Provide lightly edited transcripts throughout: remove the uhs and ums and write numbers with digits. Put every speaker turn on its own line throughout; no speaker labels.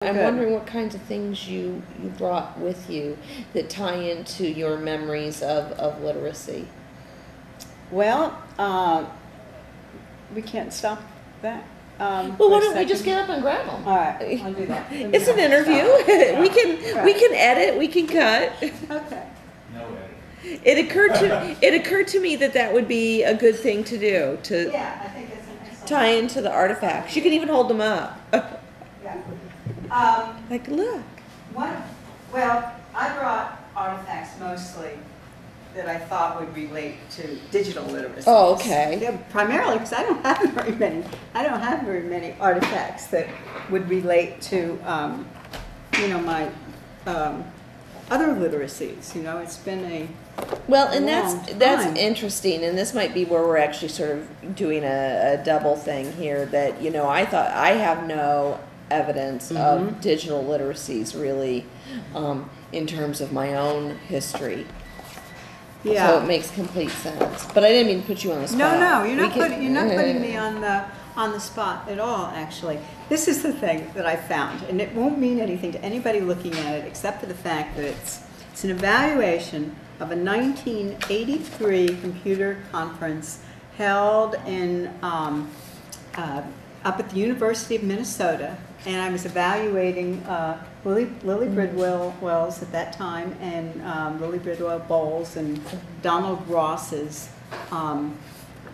I'm
Good.
wondering what kinds of things you brought with you that tie into your memories of literacy.
Well, we can't stop that.
Well, why don't we just get up and grab them?
All right, I'll do that.
It's an interview. we can edit. We can cut.
Okay.
No edit.
It occurred to me that would be a good thing to do to
Yeah, I think it's an excellent.
tie into the artifacts. You can even hold them up.
Yeah.
Like, look.
Well, I brought artifacts mostly that I thought would relate to digital literacy.
Oh, okay.
Yeah, primarily because I don't have very many. I don't have very many artifacts that would relate to, my other literacies. It's been a
And
long
that's
time.
interesting, and this might be where we're actually sort of doing a double thing here. That I thought I have no evidence of digital literacies really, in terms of my own history.
Yeah.
So it makes complete sense. But I didn't mean to put you on the spot.
No, you're not putting me on the spot at all, actually. This is the thing that I found, and it won't mean anything to anybody looking at it except for the fact that it's an evaluation of a 1983 computer conference held in up at the University of Minnesota, and I was evaluating Lily Bridwell Wells at that time, and Lily Bridwell Bowles and Donald Ross's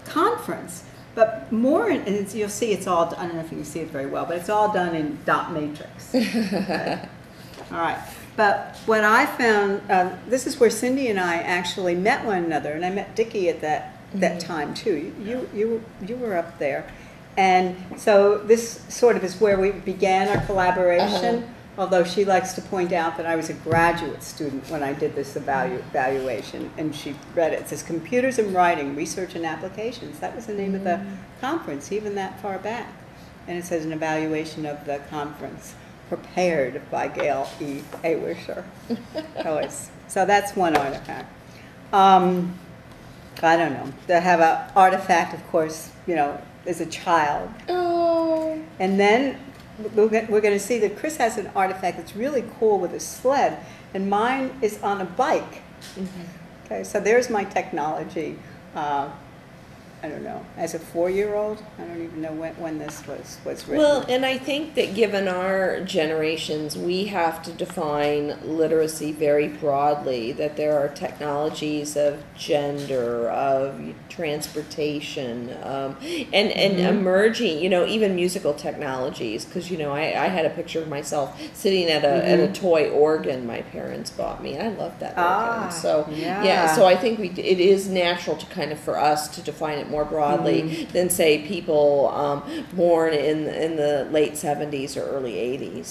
conference. But more, and you'll see it's all, I don't know if you can see it very well, but it's all done in dot matrix. Okay. All right. But what I found, this is where Cindy and I actually met one another, and I met Dickie at that time too. You were up there. And so this sort of is where we began our collaboration, although she likes to point out that I was a graduate student when I did this evaluation, and she read it. It says Computers and Writing, Research and Applications. That was the name of the conference, even that far back. And it says an evaluation of the conference, prepared by Gail Hawisher. So that's one artifact. I don't know. To have an artifact, of course, as a child.
Oh.
And then we're going to see that Kris has an artifact that's really cool with a sled, and mine is on a bike. Okay, so there's my technology. I don't know, as a 4-year-old, I don't even know when this was written.
Well, and I think that given our generations, we have to define literacy very broadly, that there are technologies of gender, of transportation, and emerging, even musical technologies, because, I had a picture of myself sitting at a toy organ my parents bought me. I love that organ. So, so I think it is natural to kind of, for us to define it more broadly than, say, people born in the late 70s or early 80s.